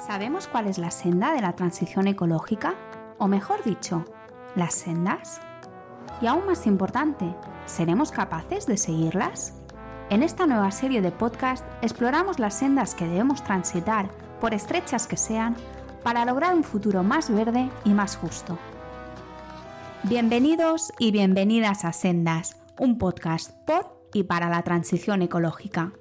¿Sabemos cuál es la senda de la transición ecológica? O mejor dicho, ¿las sendas? Y aún más importante, ¿seremos capaces de seguirlas? En esta nueva serie de podcast exploramos las sendas que debemos transitar, por estrechas que sean, para lograr un futuro más verde y más justo. Bienvenidos y bienvenidas a Sendas, un podcast por y para la transición ecológica.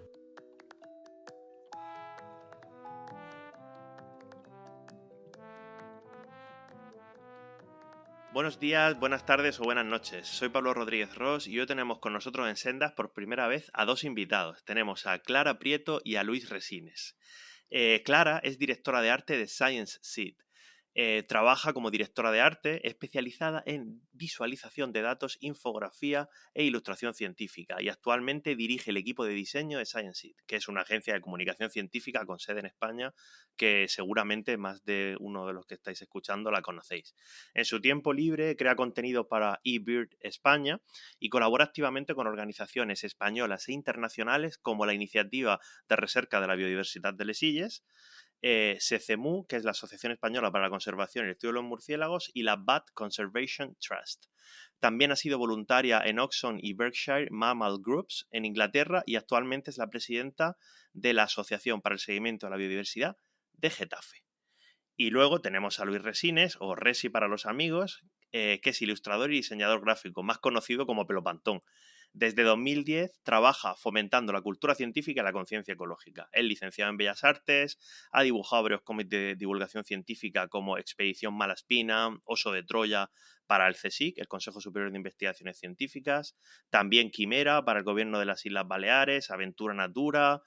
Buenos días, buenas tardes o buenas noches. Soy Pablo Rodríguez Ros y hoy tenemos con nosotros en Sendas por primera vez a dos invitados. Tenemos a Clara Prieto y a Luis Resines. Clara es directora de arte de Science Seed. Trabaja como directora de arte especializada en visualización de datos, infografía e ilustración científica y actualmente dirige el equipo de diseño de Science Seed, que es una agencia de comunicación científica con sede en España que seguramente más de uno de los que estáis escuchando la conocéis. En su tiempo libre crea contenido para eBird España y colabora activamente con organizaciones españolas e internacionales como la Iniciativa de Recerca de la Biodiversidad de Les Illes, SECEMU, que es la Asociación Española para la Conservación y el Estudio de los Murciélagos, y la Bat Conservation Trust. También ha sido voluntaria en Oxon y Berkshire Mammal Groups en Inglaterra y actualmente es la presidenta de la Asociación para el Seguimiento de la Biodiversidad de Getafe. Y luego tenemos a Luis Resines, o Resi para los amigos, que es ilustrador y diseñador gráfico, más conocido como Pelopantón. Desde 2010 trabaja fomentando la cultura científica y la conciencia ecológica. Es licenciado en Bellas Artes, ha dibujado varios cómics de divulgación científica como Expedición Malaspina, Oso de Troya para el CSIC, el Consejo Superior de Investigaciones Científicas, también Quimera para el Gobierno de las Islas Baleares, Aventura Natura,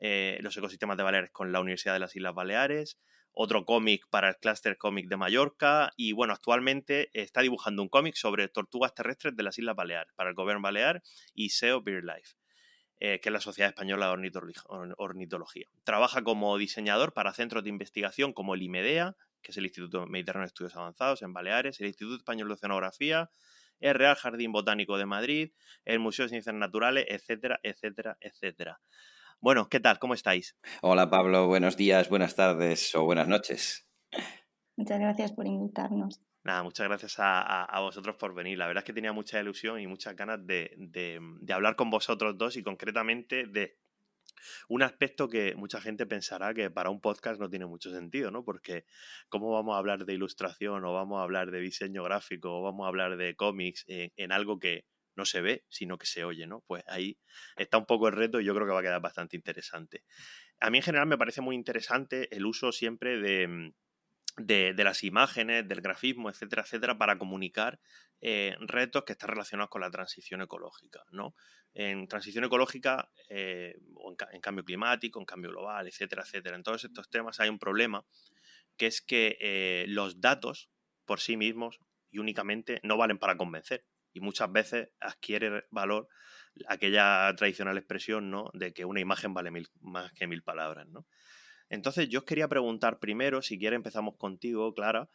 los ecosistemas de Baleares con la Universidad de las Islas Baleares, otro cómic para el Cluster Cómic de Mallorca y, bueno, actualmente está dibujando un cómic sobre tortugas terrestres de las Islas Baleares para el Gobierno Balear y SEO BirdLife, que es la Sociedad Española de Ornitología. Trabaja como diseñador para centros de investigación como el IMEDEA, que es el Instituto Mediterráneo de Estudios Avanzados en Baleares, el Instituto Español de Oceanografía, el Real Jardín Botánico de Madrid, el Museo de Ciencias Naturales, etcétera, etcétera, etcétera. Bueno, ¿qué tal? ¿Cómo estáis? Hola Pablo, buenos días, buenas tardes o buenas noches. Muchas gracias por invitarnos. Nada, muchas gracias a vosotros por venir. La verdad es que tenía mucha ilusión y muchas ganas de hablar con vosotros dos y concretamente de un aspecto que mucha gente pensará que para un podcast no tiene mucho sentido, ¿no? Porque ¿cómo vamos a hablar de ilustración o vamos a hablar de diseño gráfico o vamos a hablar de cómics en algo que no se ve, sino que se oye, ¿no? Pues ahí está un poco el reto y yo creo que va a quedar bastante interesante. A mí en general me parece muy interesante el uso siempre de las imágenes, del grafismo, etcétera, etcétera, para comunicar retos que están relacionados con la transición ecológica, ¿no? En transición ecológica o en cambio climático, en cambio global, etcétera, etcétera. En todos estos temas hay un problema, que es que los datos por sí mismos y únicamente no valen para convencer. Y muchas veces adquiere valor aquella tradicional expresión, ¿no?, de que una imagen vale más que 1000 palabras, ¿no? Entonces yo os quería preguntar primero, si quieres empezamos contigo, Clara,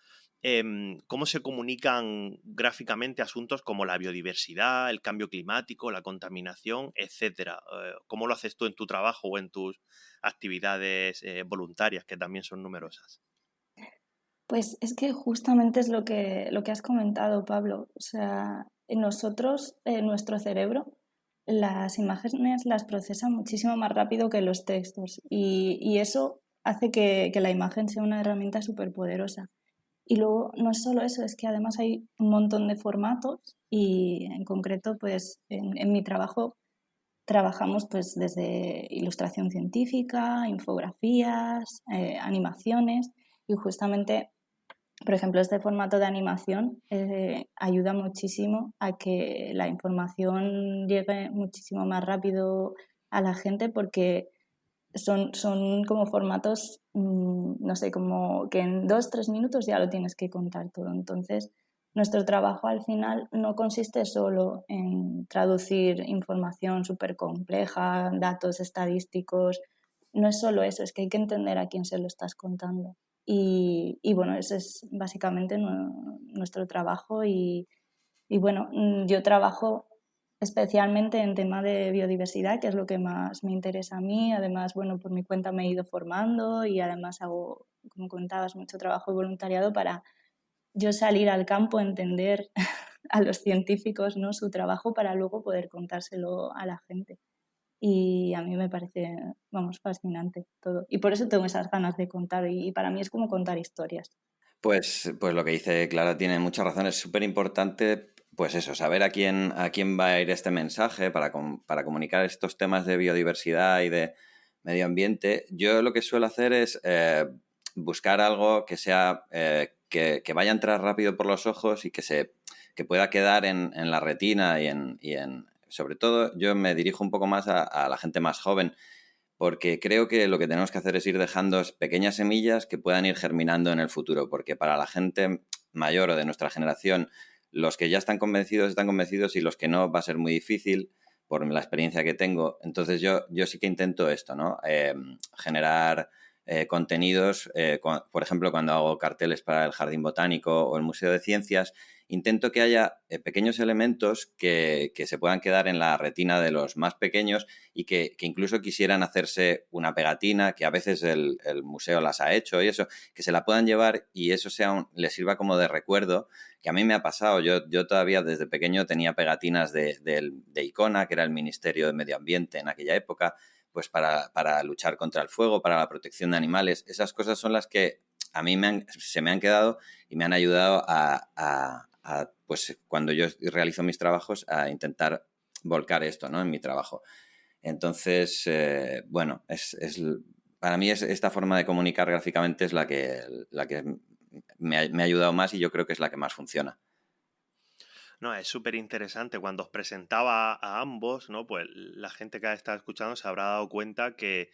¿cómo se comunican gráficamente asuntos como la biodiversidad, el cambio climático, la contaminación, etcétera? ¿Cómo lo haces tú en tu trabajo o en tus actividades voluntarias, que también son numerosas? Pues es que justamente es lo que has comentado, Pablo. O sea, nosotros, nuestro cerebro, las imágenes las procesa muchísimo más rápido que los textos y eso hace que la imagen sea una herramienta súper poderosa. Y luego no es solo eso, es que además hay un montón de formatos y en concreto, pues en mi trabajo trabajamos pues desde ilustración científica, infografías, animaciones y justamente, por ejemplo, este formato de animación ayuda muchísimo a que la información llegue muchísimo más rápido a la gente porque son como formatos, no sé, como que en 2-3 minutos ya lo tienes que contar todo. Entonces, nuestro trabajo al final no consiste solo en traducir información súper compleja, datos estadísticos, no es solo eso, es que hay que entender a quién se lo estás contando. Y bueno, ese es básicamente nuestro trabajo y bueno, yo trabajo especialmente en tema de biodiversidad, que es lo que más me interesa a mí. Además, bueno, por mi cuenta me he ido formando y además hago como contabas, mucho trabajo de voluntariado para yo salir al campo, entender a los científicos, ¿no?, su trabajo para luego poder contárselo a la gente. Y a mí me parece, vamos, fascinante todo. Y por eso tengo esas ganas de contar. Y para mí es como contar historias. Pues lo que dice Clara tiene mucha razón. Es súper importante, pues eso, saber a quién va a ir este mensaje para comunicar estos temas de biodiversidad y de medio ambiente. Yo lo que suelo hacer es buscar algo que sea que vaya a entrar rápido por los ojos y que pueda quedar en la retina sobre todo yo me dirijo un poco más a la gente más joven, porque creo que lo que tenemos que hacer es ir dejando pequeñas semillas que puedan ir germinando en el futuro, porque para la gente mayor o de nuestra generación, los que ya están convencidos y los que no va a ser muy difícil por la experiencia que tengo. Entonces yo sí que intento esto, ¿no? Generar contenidos, por ejemplo, cuando hago carteles para el Jardín Botánico o el Museo de Ciencias, intento que haya pequeños elementos que se puedan quedar en la retina de los más pequeños y que incluso quisieran hacerse una pegatina, que a veces el museo las ha hecho y eso, que se la puedan llevar y eso les sirva como de recuerdo, que a mí me ha pasado. Yo todavía desde pequeño tenía pegatinas de ICONA, que era el Ministerio de Medio Ambiente en aquella época, pues para luchar contra el fuego, para la protección de animales. Esas cosas son las que a mí se me han quedado y me han ayudado pues cuando yo realizo mis trabajos, a intentar volcar esto, ¿no?, en mi trabajo. Entonces, bueno, para mí esta forma de comunicar gráficamente es la que me ha ayudado más y yo creo que es la que más funciona. No, es súper interesante. Cuando os presentaba a ambos, ¿no? Pues la gente que ha estado escuchando se habrá dado cuenta que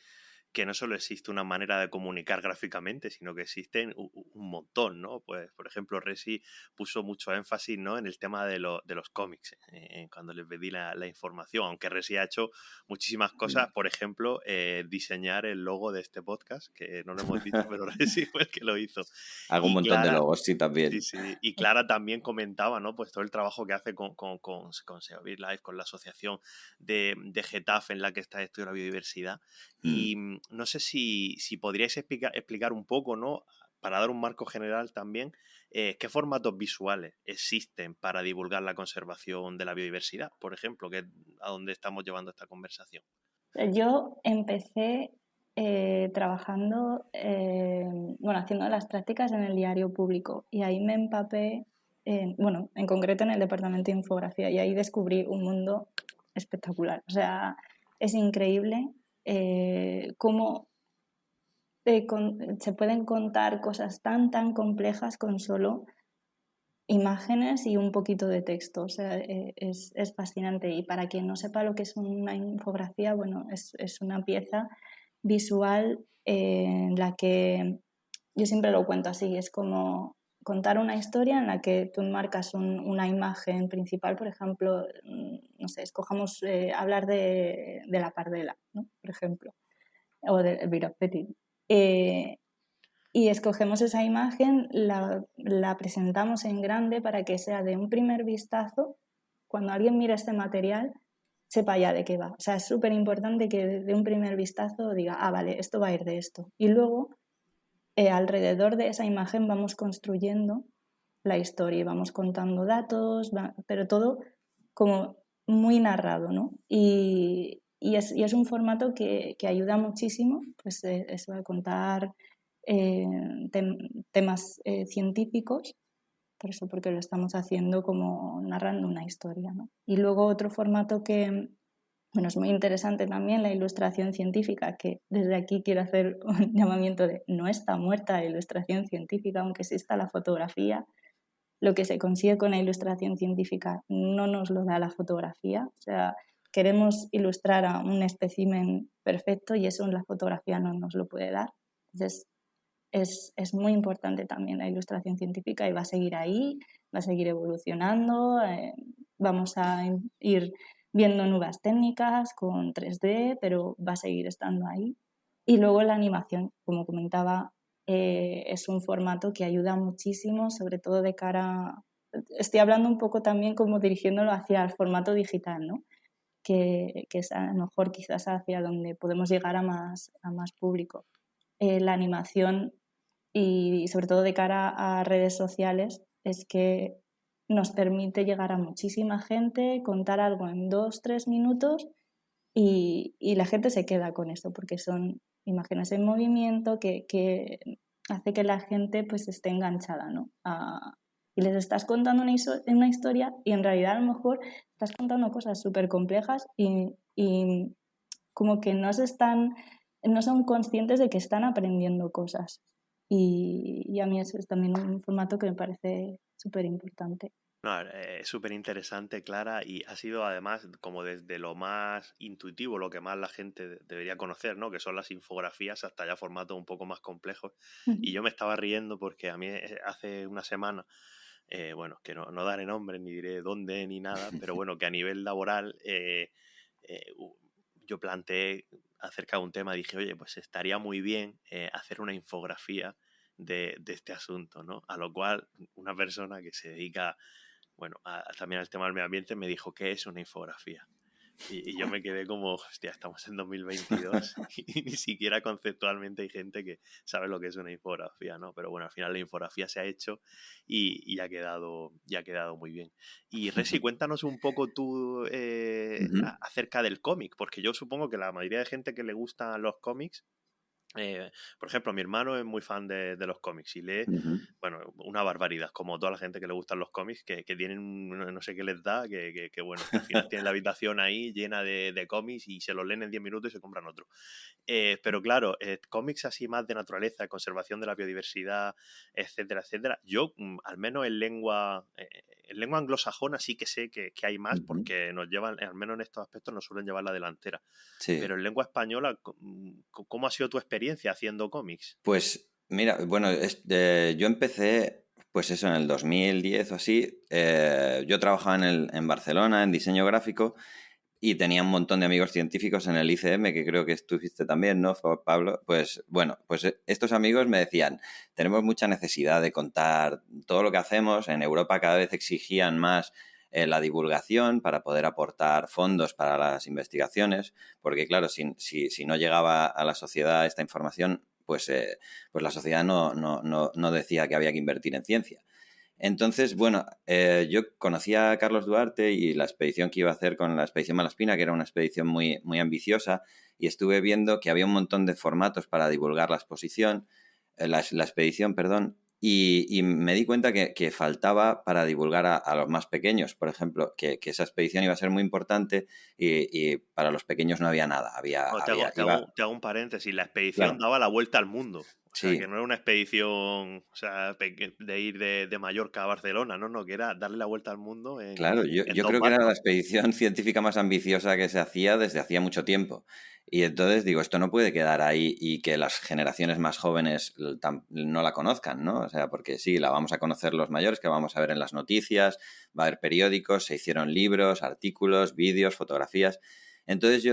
no solo existe una manera de comunicar gráficamente, sino que existen un montón, ¿no? Pues, por ejemplo, Resi puso mucho énfasis, ¿no?, en el tema de los cómics, cuando les pedí la información, aunque Resi ha hecho muchísimas cosas, por ejemplo, diseñar el logo de este podcast, que no lo hemos dicho, pero Resi fue el que lo hizo. Hago un Y montón de Clara, logos, sí, también. sí, y Clara también comentaba, ¿no?, pues todo el trabajo que hace con Save Our Life, con la asociación de Getafe en la que está esto de la biodiversidad. Y no sé si podríais explicar un poco, ¿no?, para dar un marco general también, qué formatos visuales existen para divulgar la conservación de la biodiversidad, por ejemplo, que es a donde estamos llevando esta conversación. Yo empecé trabajando, haciendo las prácticas en el diario público y ahí me empapé, en concreto en el departamento de infografía, y ahí descubrí un mundo espectacular. O sea, es increíble cómo se pueden contar cosas tan complejas con solo imágenes y un poquito de texto. O sea, es fascinante. Y para quien no sepa lo que es una infografía, bueno, es una pieza visual en la que yo siempre lo cuento así, es como contar una historia en la que tú marcas una imagen principal. Por ejemplo, no sé, escojamos hablar de la pardela, ¿no?, por ejemplo, o del Virofetti. Y escogemos esa imagen, la presentamos en grande para que sea de un primer vistazo, cuando alguien mira este material, sepa ya de qué va. O sea, es súper importante que de un primer vistazo diga, vale, esto va a ir de esto. Y luego, alrededor de esa imagen vamos construyendo la historia y vamos contando datos, pero todo como muy narrado, ¿no? Y es un formato que ayuda muchísimo, pues eso, a contar temas científicos, por eso, porque lo estamos haciendo como narrando una historia, ¿no? Y luego otro formato que, bueno, es muy interesante también, la ilustración científica, que desde aquí quiero hacer un llamamiento de no está muerta la ilustración científica, aunque exista la fotografía. Lo que se consigue con la ilustración científica no nos lo da la fotografía. O sea, queremos ilustrar a un espécimen perfecto y eso en la fotografía no nos lo puede dar. Entonces, es muy importante también la ilustración científica y va a seguir ahí, va a seguir evolucionando, vamos a ir viendo nuevas técnicas con 3D, pero va a seguir estando ahí. Y luego la animación, como comentaba, es un formato que ayuda muchísimo, sobre todo de cara... Estoy hablando un poco también como dirigiéndolo hacia el formato digital, ¿no?, que es a lo mejor quizás hacia donde podemos llegar a más público. La animación y sobre todo de cara a redes sociales, es que nos permite llegar a muchísima gente, contar algo en 2, 3 minutos y la gente se queda con esto porque son imágenes en movimiento que hace que la gente pues esté enganchada, ¿no? Y les estás contando una historia y en realidad a lo mejor estás contando cosas súper complejas y como que no son conscientes de que están aprendiendo cosas. Y a mí eso es también un formato que me parece súper importante. No, es súper interesante, Clara, y ha sido además como desde lo más intuitivo, lo que más la gente debería conocer, ¿no? Que son las infografías, hasta ya formatos un poco más complejos. Y yo me estaba riendo porque a mí hace una semana, bueno, que no daré nombre, ni diré dónde, ni nada, pero bueno, que a nivel laboral yo planteé acerca de un tema, dije, oye, pues estaría muy bien hacer una infografía de este asunto, ¿no? A lo cual una persona que se dedica, bueno, también al tema del medio ambiente me dijo, ¿qué es una infografía? Y yo me quedé como, hostia, estamos en 2022 y ni siquiera conceptualmente hay gente que sabe lo que es una infografía, ¿no? Pero bueno, al final la infografía se ha hecho y ha quedado muy bien. Y Resi, cuéntanos un poco tú acerca del cómic, porque yo supongo que la mayoría de gente que le gustan los cómics, por ejemplo, mi hermano es muy fan de los cómics y lee, bueno, una barbaridad, como toda la gente que le gustan los cómics, que tienen no sé qué les da, que bueno, que al final tienen la habitación ahí llena de cómics y se los leen en 10 minutos y se compran otro. Pero claro, cómics así más de naturaleza, de conservación de la biodiversidad, etcétera, etcétera. Yo, al menos en lengua anglosajona sí que sé que hay más porque nos llevan, al menos en estos aspectos, nos suelen llevar la delantera. Sí. Pero en lengua española, ¿cómo ha sido tu experiencia haciendo cómics? Pues mira, bueno, yo empecé, pues eso, en el 2010 o así. Yo trabajaba en Barcelona, en diseño gráfico, y tenía un montón de amigos científicos en el ICM, que creo que estuviste también, ¿no, Pablo? Pues bueno, pues estos amigos me decían, tenemos mucha necesidad de contar todo lo que hacemos. En Europa cada vez exigían más la divulgación para poder aportar fondos para las investigaciones, porque claro, si no llegaba a la sociedad esta información, pues la sociedad no decía que había que invertir en ciencia. Entonces, bueno, yo conocía a Carlos Duarte y la expedición que iba a hacer con la expedición Malaspina, que era una expedición muy, muy ambiciosa, y estuve viendo que había un montón de formatos para divulgar la exposición, la expedición, perdón, y me di cuenta que faltaba para divulgar a los más pequeños, por ejemplo, que esa expedición iba a ser muy importante y para los pequeños no había nada. No, te hago un paréntesis. La expedición Claro, daba la vuelta al mundo. O sea, que sí. no era una expedición, o sea, de ir de Mallorca a Barcelona, no, que era darle la vuelta al mundo Claro, en yo dos creo que era la barcos. expedición científica más ambiciosa que se hacía desde hacía mucho tiempo. Y entonces digo, esto no puede quedar ahí y que las generaciones más jóvenes no la conozcan, ¿no? O sea, porque sí, la vamos a conocer los mayores, que vamos a ver en las noticias, va a haber periódicos, se hicieron libros, artículos, vídeos, fotografías. Entonces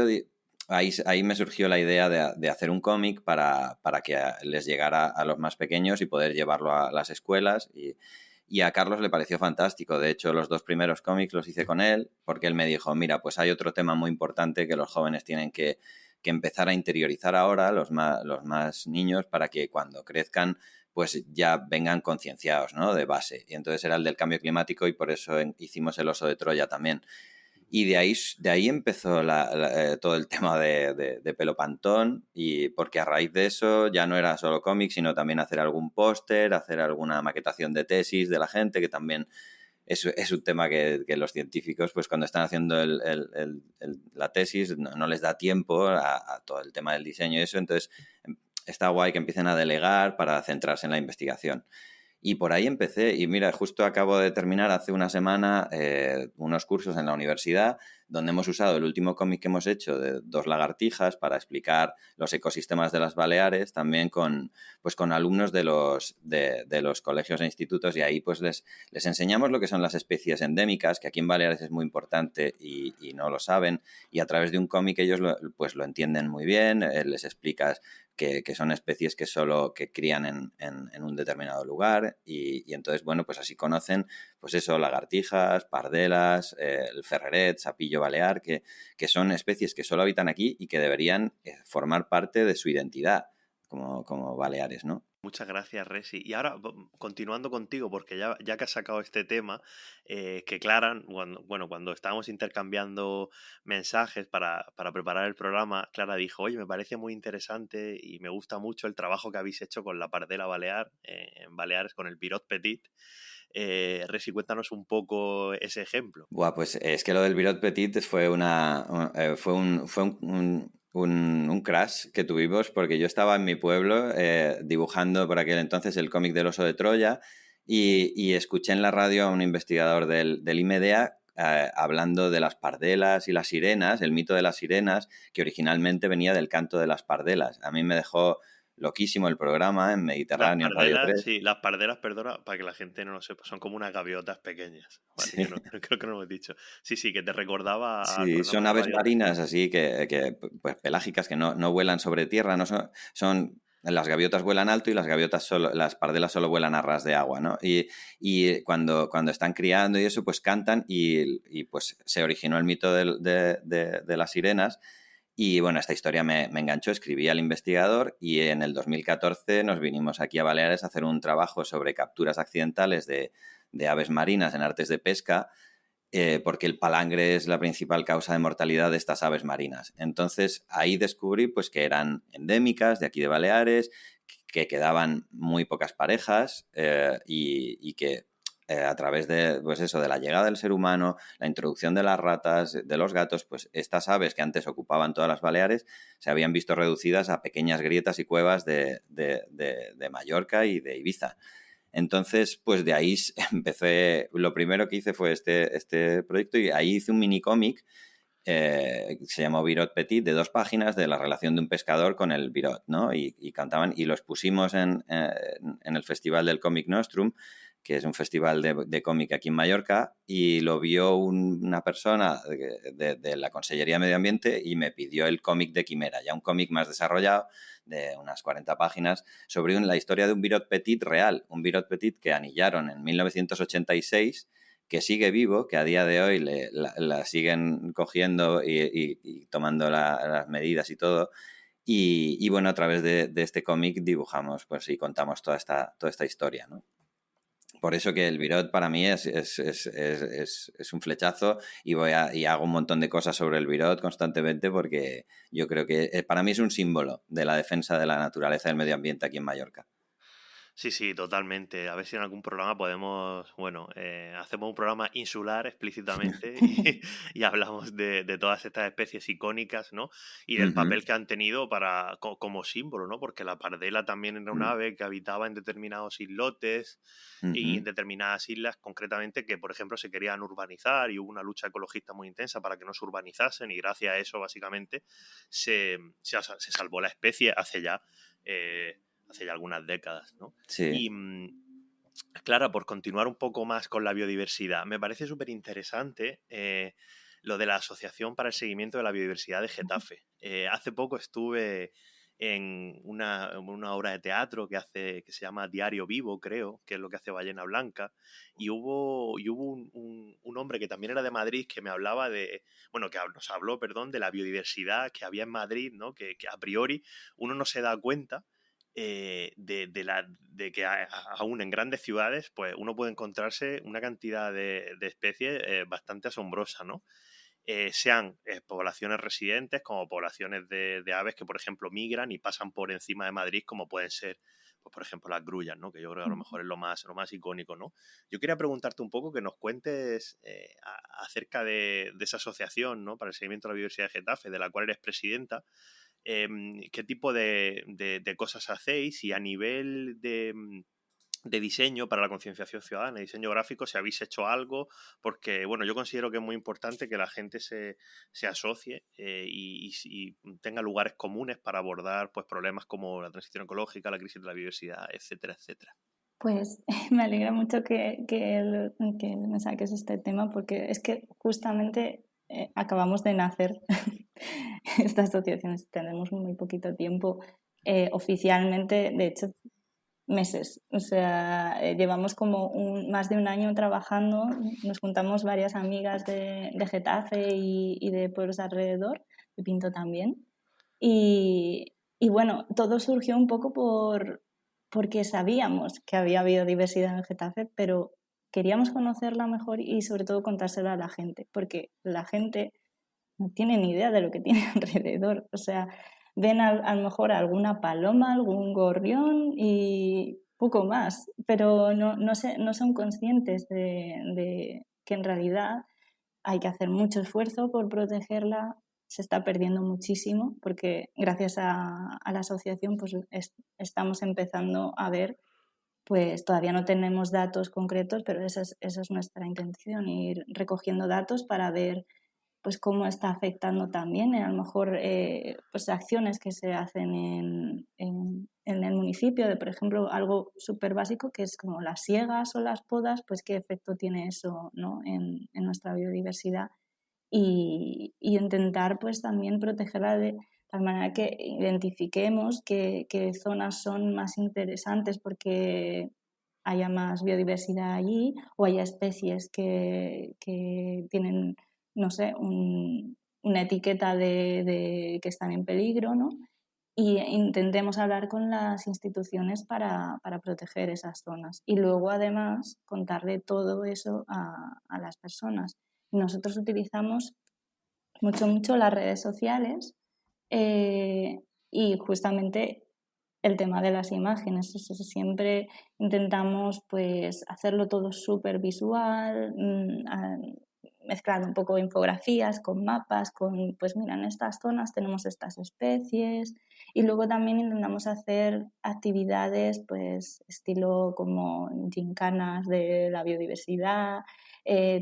ahí me surgió la idea de hacer un cómic para que les llegara a los más pequeños y poder llevarlo a las escuelas y a Carlos le pareció fantástico. De hecho, los 2 primeros cómics los hice con él porque él me dijo, mira, pues hay otro tema muy importante que los jóvenes tienen que empezar a interiorizar ahora, los más niños, para que cuando crezcan pues ya vengan concienciados, ¿no? De base. Y entonces era el del cambio climático y por eso hicimos el oso de Troya también. Y de ahí empezó todo el tema de Pelopantón, y porque a raíz de eso ya no era solo cómic, sino también hacer algún póster, hacer alguna maquetación de tesis de la gente, que también es un tema que los científicos, pues cuando están haciendo la tesis, no les da tiempo a todo el tema del diseño y eso, entonces está guay que empiecen a delegar para centrarse en la investigación. Y por ahí empecé. Y mira, justo acabo de terminar hace una semana unos cursos en la universidad donde hemos usado el último cómic que hemos hecho de 2 lagartijas para explicar los ecosistemas de las Baleares, también con alumnos de los colegios e institutos, y ahí pues les enseñamos lo que son las especies endémicas, que aquí en Baleares es muy importante y no lo saben, y a través de un cómic ellos lo entienden muy bien. Les explicas que son especies que solo crían en un determinado lugar y entonces, bueno, pues así conocen, pues eso, lagartijas, pardelas, el ferreret, sapillo balear, que son especies que solo habitan aquí y que deberían formar parte de su identidad como baleares, ¿no? Muchas gracias, Resi. Y ahora, continuando contigo, porque ya que has sacado este tema, que Clara, cuando estábamos intercambiando mensajes para preparar el programa, Clara dijo, oye, me parece muy interesante y me gusta mucho el trabajo que habéis hecho con la pardela balear, en Baleares, con el Birot Petit. Resi, cuéntanos un poco ese ejemplo. Buah, pues es que lo del Birot Petit fue un crash que tuvimos porque yo estaba en mi pueblo dibujando por aquel entonces el cómic del oso de Troya y escuché en la radio a un investigador del IMEDEA hablando de las pardelas y las sirenas, el mito de las sirenas, que originalmente venía del canto de las pardelas. A mí me dejó loquísimo el programa en Las Mediterráneo, en Radio pardelas, 3. sí, las pardelas, perdona, para que la gente no lo sepa, son como unas gaviotas pequeñas, ¿vale? Que Sí. no, creo que no lo hemos dicho. Sí, sí, que te recordaba al Sí, programa son de aves Radio 3. marinas así que pues pelágicas que no vuelan sobre tierra, no las gaviotas vuelan alto y las pardelas solo vuelan a ras de agua, ¿no? Y cuando están criando y eso, pues cantan y pues se originó el mito de las sirenas. Y bueno, esta historia me enganchó, escribí al investigador y en el 2014 nos vinimos aquí a Baleares a hacer un trabajo sobre capturas accidentales de aves marinas en artes de pesca, porque el palangre es la principal causa de mortalidad de estas aves marinas. Entonces ahí descubrí pues, que eran endémicas de aquí de Baleares, que quedaban muy pocas parejas y que a través de, pues eso, de la llegada del ser humano, la introducción de las ratas, de los gatos, pues estas aves que antes ocupaban todas las Baleares se habían visto reducidas a pequeñas grietas y cuevas de Mallorca y de Ibiza. Entonces, pues de ahí empecé, lo primero que hice fue este proyecto y ahí hice un mini cómic se llamó Birot Petit, de 2 páginas de la relación de un pescador con el Birot, ¿no? Y cantaban y los pusimos en el Festival del Cómic Nostrum, que es un festival de cómic aquí en Mallorca, y lo vio una persona de la Consellería de Medio Ambiente y me pidió el cómic de Quimera, ya un cómic más desarrollado de unas 40 páginas sobre la historia de un Birot Petit real, un Birot Petit que anillaron en 1986, que sigue vivo, que a día de hoy la siguen cogiendo y tomando las medidas y todo. Y bueno, a través de este cómic dibujamos pues, y contamos toda esta historia, ¿no? Por eso que el Birot para mí es un flechazo y hago un montón de cosas sobre el Birot constantemente porque yo creo que para mí es un símbolo de la defensa de la naturaleza y del medio ambiente aquí en Mallorca. Sí, sí, totalmente. A ver si en algún programa podemos, hacemos un programa insular explícitamente y hablamos de todas estas especies icónicas, ¿no? Y del Uh-huh. papel que han tenido como símbolo, ¿no? Porque la pardela también era un ave que habitaba en determinados islotes y en determinadas islas, concretamente, que, por ejemplo, se querían urbanizar y hubo una lucha ecologista muy intensa para que no se urbanizasen y gracias a eso, básicamente, se salvó la especie hace ya algunas décadas, ¿no? Sí. Y, Clara, por continuar un poco más con la biodiversidad, me parece súper interesante lo de la Asociación para el Seguimiento de la Biodiversidad de Getafe. Hace poco estuve en una obra de teatro que se llama Diario Vivo, creo, que es lo que hace Ballena Blanca, y hubo un hombre que también era de Madrid que me hablaba nos habló, perdón, de la biodiversidad que había en Madrid, ¿no? Que a priori uno no se da cuenta de que aún en grandes ciudades pues uno puede encontrarse una cantidad de especies bastante asombrosa, ¿no? Sean poblaciones residentes como poblaciones de aves que por ejemplo migran y pasan por encima de Madrid, como pueden ser pues, por ejemplo las grullas, ¿no? Que yo creo que a lo mejor es lo más icónico, ¿no? Yo quería preguntarte un poco, que nos cuentes acerca de esa asociación, ¿no? Para el seguimiento de la biodiversidad de Getafe, de la cual eres presidenta. ¿Qué tipo de cosas hacéis? Y a nivel de diseño para la concienciación ciudadana, diseño gráfico, si habéis hecho algo, porque bueno, yo considero que es muy importante que la gente se asocie y tenga lugares comunes para abordar pues problemas como la transición ecológica, la crisis de la biodiversidad, etcétera, etcétera. Pues me alegra mucho que me saques este tema, porque es que justamente acabamos de nacer esta asociación, tenemos muy poquito tiempo oficialmente, de hecho meses, o sea, llevamos como más de un año trabajando, nos juntamos varias amigas de Getafe y de pueblos alrededor, de Pinto también, y bueno, todo surgió un poco porque sabíamos que había biodiversidad en Getafe, pero queríamos conocerla mejor y sobre todo contársela a la gente, porque la gente no tiene ni idea de lo que tiene alrededor. O sea, ven a lo mejor alguna paloma, algún gorrión y poco más, pero no son conscientes de que en realidad hay que hacer mucho esfuerzo por protegerla. Se está perdiendo muchísimo porque gracias a la asociación pues estamos empezando a ver, pues todavía no tenemos datos concretos, pero esa es nuestra intención, ir recogiendo datos para ver pues cómo está afectando también a lo mejor pues acciones que se hacen en el municipio, de por ejemplo algo súper básico que es como las siegas o las podas, pues qué efecto tiene eso, ¿no? en nuestra biodiversidad y intentar pues también protegerla de tal manera que identifiquemos qué zonas son más interesantes porque haya más biodiversidad allí o haya especies que tienen, no sé, una etiqueta de que están en peligro, ¿no? Y intentemos hablar con las instituciones para proteger esas zonas. Y luego, además, contarle todo eso a las personas. Nosotros utilizamos mucho las redes sociales y justamente el tema de las imágenes. Siempre intentamos pues hacerlo todo súper visual, mezclando un poco infografías con mapas, con pues mira, en estas zonas tenemos estas especies y luego también intentamos hacer actividades pues estilo como gincanas de la biodiversidad.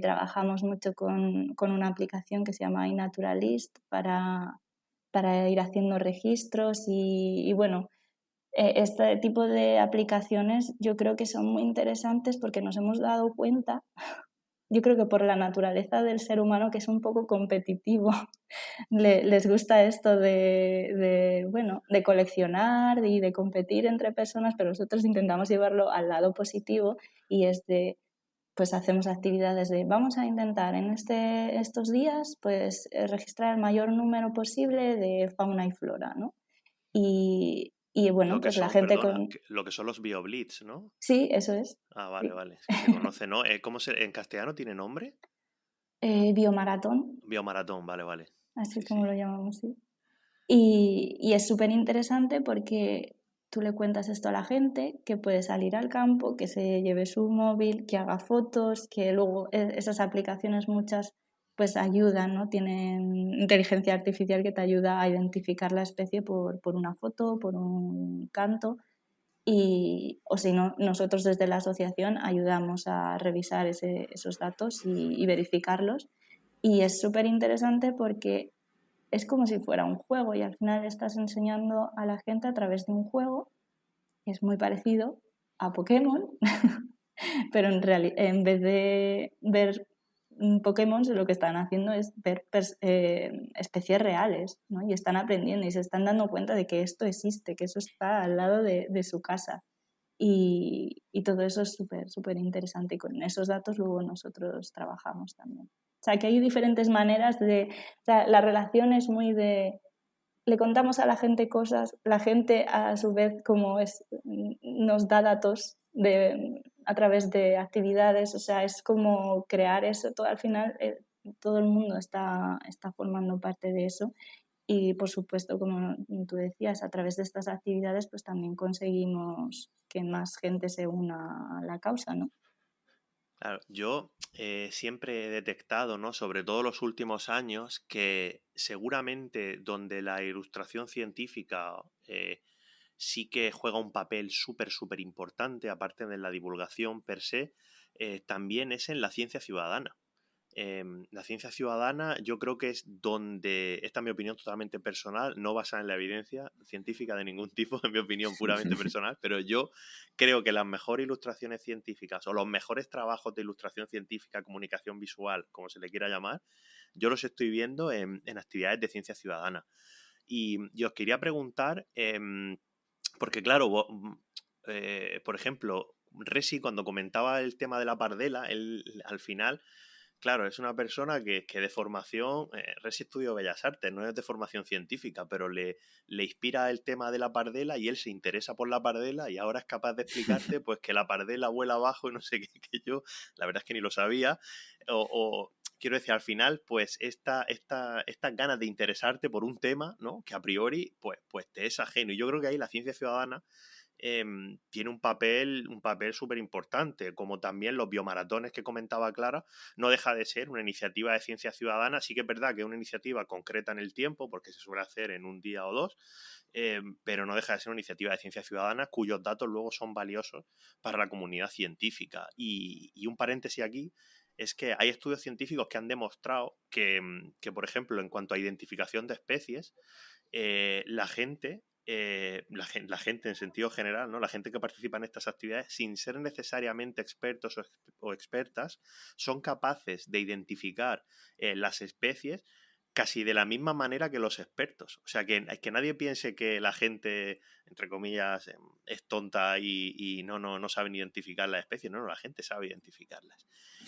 Trabajamos mucho con una aplicación que se llama iNaturalist para ir haciendo registros y bueno, este tipo de aplicaciones yo creo que son muy interesantes porque nos hemos dado cuenta, yo creo que por la naturaleza del ser humano que es un poco competitivo, les gusta esto bueno, de coleccionar y de competir entre personas, pero nosotros intentamos llevarlo al lado positivo y es pues hacemos actividades de vamos a intentar en estos días pues registrar el mayor número posible de fauna y flora, ¿no? Y bueno, Lo que pues la son, gente perdona, con... lo que son los BioBlitz, ¿no? Sí, eso es. Ah, vale, Sí. vale. Es que se conoce, ¿no? ¿En castellano tiene nombre? Biomaratón, Biomaratón, vale, vale. así Sí, como sí. lo llamamos, sí. Y es súper interesante porque tú le cuentas esto a la gente, que puede salir al campo, que se lleve su móvil, que haga fotos, que luego esas aplicaciones muchas pues ayudan, ¿no? Tienen inteligencia artificial que te ayuda a identificar la especie por una foto, por un canto. O si no, nosotros desde la asociación ayudamos a revisar esos datos y verificarlos. Y es súper interesante porque es como si fuera un juego y al final estás enseñando a la gente a través de un juego que es muy parecido a Pokémon, pero en vez de ver Pokémon lo que están haciendo es ver especies reales, ¿no? Y están aprendiendo y se están dando cuenta de que esto existe, que eso está al lado de su casa. Y todo eso es súper interesante y con esos datos luego nosotros trabajamos también. O sea, que hay diferentes maneras o sea, la relación es muy de... Le contamos a la gente cosas, la gente a su vez como es, nos da datos a través de actividades, o sea, es como crear eso, todo, al final todo el mundo está formando parte de eso y por supuesto, como tú decías, a través de estas actividades pues también conseguimos que más gente se una a la causa, ¿no? Claro, yo siempre he detectado, ¿no? Sobre todo los últimos años, que seguramente donde la ilustración científica sí que juega un papel súper importante, aparte de la divulgación per se, también es en la ciencia ciudadana. La ciencia ciudadana yo creo que es donde, esta es mi opinión totalmente personal, no basada en la evidencia científica de ningún tipo, en mi opinión puramente personal, pero yo creo que las mejores ilustraciones científicas o los mejores trabajos de ilustración científica, comunicación visual, como se le quiera llamar, yo los estoy viendo en actividades de ciencia ciudadana. Y os quería preguntar, porque claro, por ejemplo, Resi cuando comentaba el tema de la pardela, él al final Claro, es una persona que de formación, Resi estudió Bellas Artes, no es de formación científica, pero le inspira el tema de la pardela y él se interesa por la pardela y ahora es capaz de explicarte pues que la pardela vuela abajo y no sé qué, que yo la verdad es que ni lo sabía. Quiero decir, al final, pues estas ganas de interesarte por un tema, ¿no? Que a priori, pues te es ajeno. Y yo creo que ahí la ciencia ciudadana tiene un papel súper importante, como también los biomaratones que comentaba Clara, no deja de ser una iniciativa de ciencia ciudadana. Sí que es verdad que es una iniciativa concreta en el tiempo, porque se suele hacer en un día o dos, pero no deja de ser una iniciativa de ciencia ciudadana cuyos datos luego son valiosos para la comunidad científica. Y un paréntesis aquí es que hay estudios científicos que han demostrado que, por ejemplo, en cuanto a identificación de especies, la gente la gente en sentido general, ¿no? La gente que participa en estas actividades, sin ser necesariamente expertos o expertas, son capaces de identificar las especies casi de la misma manera que los expertos. O sea, que nadie piense que la gente, entre comillas, es tonta y no saben identificar las especies. No, la gente sabe identificarlas.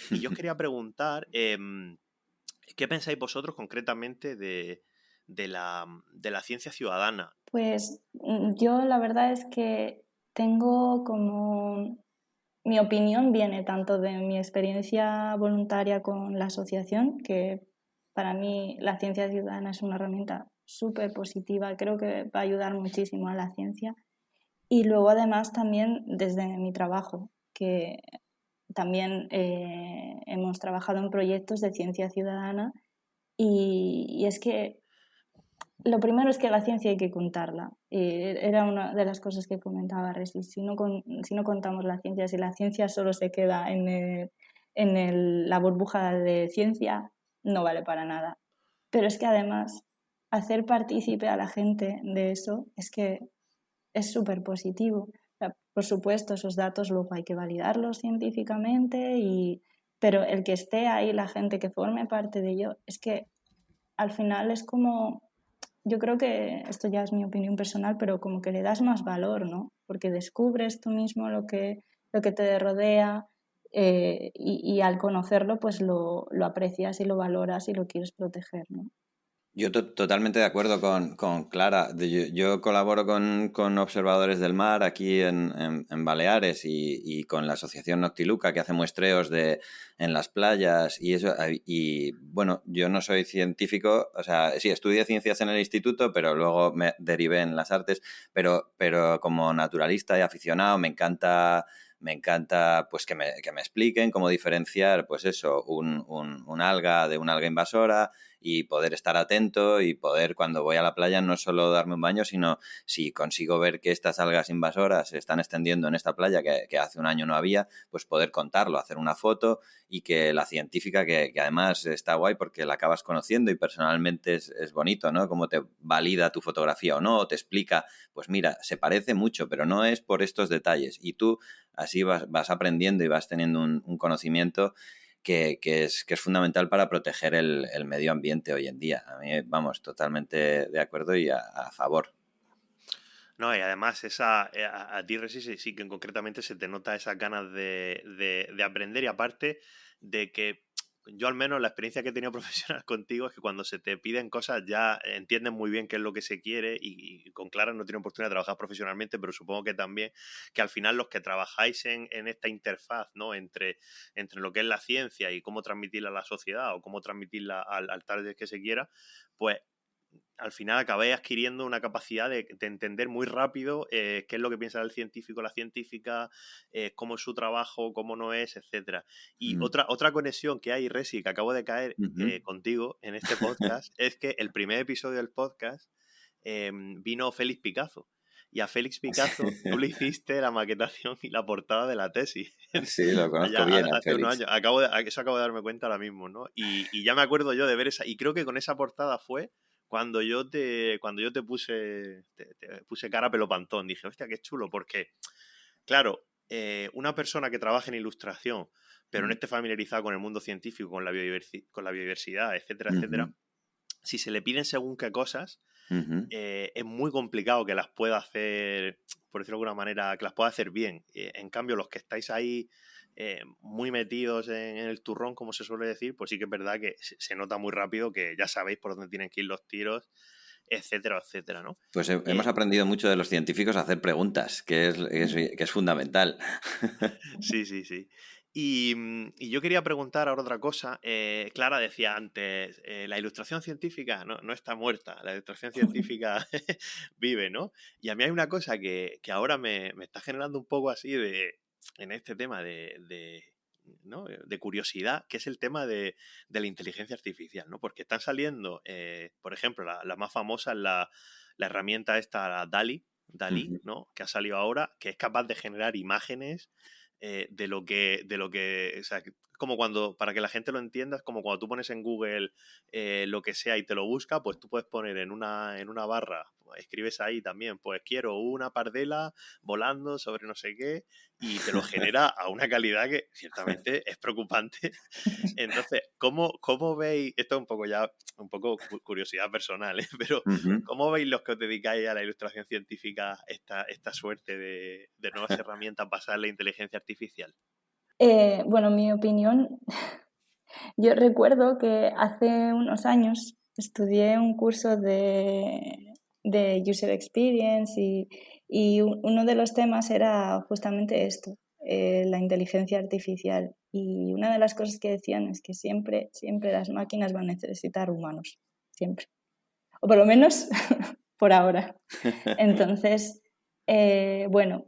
Y yo os quería preguntar, ¿qué pensáis vosotros concretamente de la ciencia ciudadana? Pues yo la verdad es que tengo como... Mi opinión viene tanto de mi experiencia voluntaria con la asociación, que para mí la ciencia ciudadana es una herramienta súper positiva, creo que va a ayudar muchísimo a la ciencia. Y luego además también desde mi trabajo, que también hemos trabajado en proyectos de ciencia ciudadana y es que lo primero es que la ciencia hay que contarla. Era una de las cosas que comentaba Resi. Si no contamos la ciencia, si la ciencia solo se queda en la burbuja de ciencia, no vale para nada. Pero es que además hacer partícipe a la gente de eso es que es súper positivo. O sea, por supuesto, esos datos luego hay que validarlos científicamente, pero el que esté ahí, la gente que forme parte de ello, es que al final es como, yo creo que esto ya es mi opinión personal, pero como que le das más valor, ¿no? Porque descubres tú mismo lo que te rodea y al conocerlo pues lo aprecias y lo valoras y lo quieres proteger, ¿no? Yo totalmente de acuerdo con Clara. Yo colaboro con observadores del mar aquí en Baleares y con la asociación Noctiluca, que hace muestreos en las playas y eso. Y bueno, yo no soy científico, o sea, sí, estudié ciencias en el instituto, pero luego me derivé en las artes, pero como naturalista y aficionado me encanta pues que me expliquen cómo diferenciar pues eso, un alga de una alga invasora y poder estar atento y poder cuando voy a la playa no solo darme un baño, sino si consigo ver que estas algas invasoras se están extendiendo en esta playa que hace un año no había, pues poder contarlo, hacer una foto y que la científica, que además está guay porque la acabas conociendo y personalmente es bonito, ¿no? Como te valida tu fotografía o no, o te explica, pues mira, se parece mucho, pero no es por estos detalles. Y tú así vas aprendiendo y vas teniendo un conocimiento que es fundamental para proteger el medio ambiente hoy en día. A mí, vamos, totalmente de acuerdo y a favor. No, y además a ti, Resi, sí que concretamente se te nota esas ganas de aprender y aparte de que yo al menos la experiencia que he tenido profesional contigo es que cuando se te piden cosas ya entiendes muy bien qué es lo que se quiere y con Clara no tiene oportunidad de trabajar profesionalmente, pero supongo que también que al final los que trabajáis en esta interfaz, ¿no? entre lo que es la ciencia y cómo transmitirla a la sociedad o cómo transmitirla al target que se quiera, pues al final acabé adquiriendo una capacidad de entender muy rápido qué es lo que piensa el científico, la científica, cómo es su trabajo, cómo no es, etcétera. Y Mm. otra conexión que hay, Resi, que acabo de caer Uh-huh. contigo en este podcast, es que el primer episodio del podcast vino Félix Picazo. Y a Félix Picazo tú le hiciste la maquetación y la portada de la tesis. Sí, lo conozco Allá bien a hace unos Félix. años. Eso acabo de darme cuenta ahora mismo, ¿no? Y ya me acuerdo yo de ver esa. Y creo que con esa portada fue cuando yo te puse cara a pelopantón. Dije, hostia, qué chulo, porque, claro, una persona que trabaja en ilustración, pero no esté familiarizada con el mundo científico, con la biodiversidad, etcétera, Uh-huh. etcétera, si se le piden según qué cosas, Uh-huh. es muy complicado que las pueda hacer, por decirlo de alguna manera, que las pueda hacer bien. En cambio, los que estáis ahí muy metidos en el turrón, como se suele decir, pues sí que es verdad que se nota muy rápido que ya sabéis por dónde tienen que ir los tiros, etcétera, etcétera, ¿no? Pues hemos aprendido mucho de los científicos a hacer preguntas, que es fundamental. Sí, sí, sí. Y yo quería preguntar ahora otra cosa. Clara decía antes, la ilustración científica no está muerta, la ilustración científica vive, ¿no? Y a mí hay una cosa que ahora me está generando un poco así en este tema ¿no? de curiosidad, que es el tema de la inteligencia artificial, ¿no? Porque están saliendo, por ejemplo, la más famosa es la herramienta esta, la DALL-E, ¿no? Que ha salido ahora, que es capaz de generar imágenes o sea, como cuando, para que la gente lo entienda, es como cuando tú pones en Google lo que sea y te lo busca, pues tú puedes poner en una barra, escribes ahí también, pues quiero una pardela volando sobre no sé qué, y te lo genera a una calidad que ciertamente es preocupante. Entonces, ¿cómo veis, esto es un poco curiosidad personal, pero ¿cómo veis los que os dedicáis a la ilustración científica esta suerte de nuevas herramientas basadas en la inteligencia artificial? Bueno, mi opinión, yo recuerdo que hace unos años estudié un curso de User Experience y uno de los temas era justamente esto, la inteligencia artificial. Y una de las cosas que decían es que siempre las máquinas van a necesitar humanos, siempre. O por lo menos por ahora. Entonces, bueno,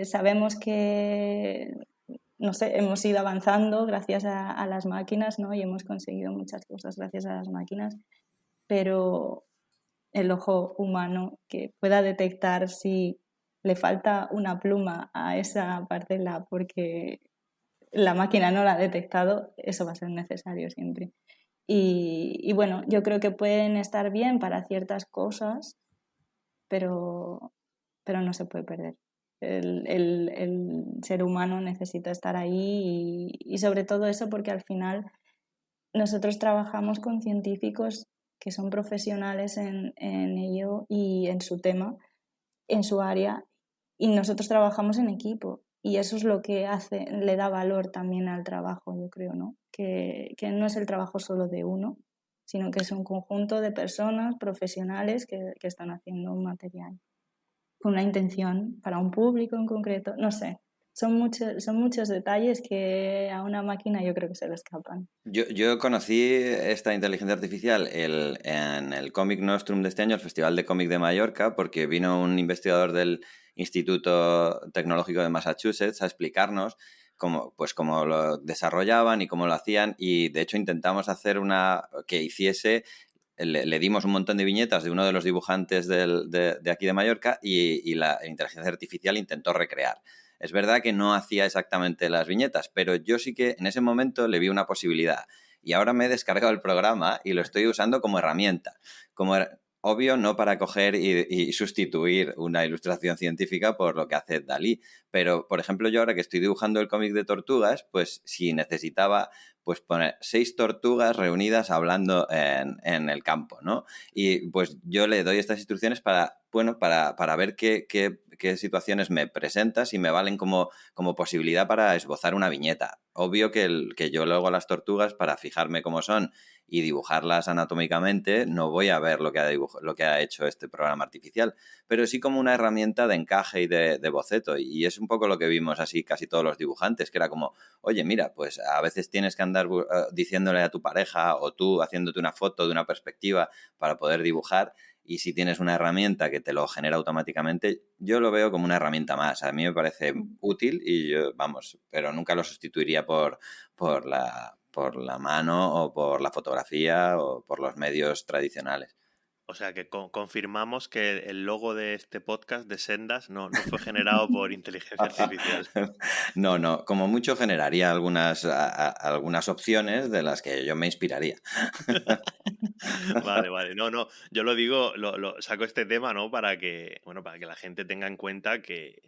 sabemos que, no sé, hemos ido avanzando gracias a las máquinas, ¿no? Y hemos conseguido muchas cosas gracias a las máquinas, pero el ojo humano que pueda detectar si le falta una pluma a esa parcela porque la máquina no la ha detectado, eso va a ser necesario siempre. Y bueno, yo creo que pueden estar bien para ciertas cosas, pero no se puede perder. El ser humano necesita estar ahí y sobre todo eso porque al final nosotros trabajamos con científicos que son profesionales en ello y en su tema, en su área, y nosotros trabajamos en equipo. Y eso es lo que le da valor también al trabajo, yo creo, ¿no? Que no es el trabajo solo de uno, sino que es un conjunto de personas profesionales que están haciendo un material con una intención para un público en concreto, no sé. Son muchos detalles que a una máquina yo creo que se le escapan. Yo conocí esta inteligencia artificial en el Comic Nostrum de este año, el Festival de Cómic de Mallorca, porque vino un investigador del Instituto Tecnológico de Massachusetts a explicarnos cómo lo desarrollaban y cómo lo hacían, y de hecho intentamos hacer una que hiciese. Le dimos un montón de viñetas de uno de los dibujantes de aquí de Mallorca y la inteligencia artificial intentó recrear. Es verdad que no hacía exactamente las viñetas, pero yo sí que en ese momento le vi una posibilidad. Y ahora me he descargado el programa y lo estoy usando como herramienta. Obvio, no para coger y sustituir una ilustración científica por lo que hace Dalí. Pero, por ejemplo, yo ahora que estoy dibujando el cómic de tortugas, pues si necesitaba pues poner 6 tortugas reunidas hablando en el campo, ¿no? Y pues yo le doy estas instrucciones para ver qué situaciones me presentas y me valen como posibilidad para esbozar una viñeta. Obvio que yo luego las tortugas, para fijarme cómo son y dibujarlas anatómicamente, no voy a ver lo que ha hecho este programa artificial, pero sí como una herramienta de encaje y de boceto. Y es un poco lo que vimos así casi todos los dibujantes, que era como, oye, mira, pues a veces tienes que andar diciéndole a tu pareja o tú haciéndote una foto de una perspectiva para poder dibujar. Y si tienes una herramienta que te lo genera automáticamente, yo lo veo como una herramienta más. A mí me parece útil y pero nunca lo sustituiría por la mano o por la fotografía o por los medios tradicionales. O sea que confirmamos que el logo de este podcast de Sendas no fue generado por inteligencia artificial. No, como mucho generaría algunas opciones de las que yo me inspiraría. Vale. No, yo lo digo, saco este tema, ¿no? Para que la gente tenga en cuenta que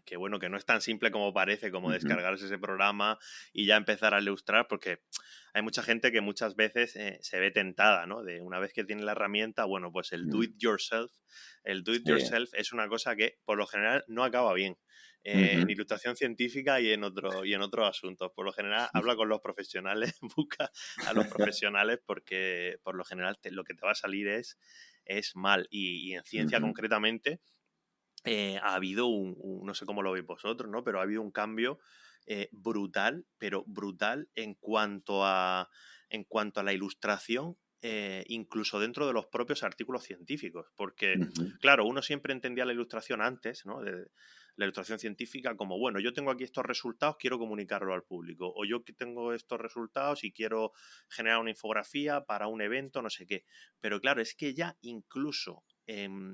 no es tan simple como parece, como descargarse ese programa y ya empezar a ilustrar, porque hay mucha gente que muchas veces se ve tentada, ¿no? De una vez que tiene la herramienta, bueno, pues el do it yourself es una cosa que por lo general no acaba bien. en Ujú. ilustración científica y en otros asuntos. Por lo general, habla con los profesionales, busca a los profesionales porque por lo general lo que te va a salir es mal. Y en ciencia Ujú. concretamente ha habido no sé cómo lo veis vosotros, ¿no? Pero ha habido un cambio brutal, pero brutal en cuanto a la ilustración, incluso dentro de los propios artículos científicos. Porque, Ujú. claro, uno siempre entendía la ilustración antes, ¿no? La ilustración científica como, bueno, yo tengo aquí estos resultados, quiero comunicarlo al público. O yo que tengo estos resultados y quiero generar una infografía para un evento, no sé qué. Pero claro, es que ya incluso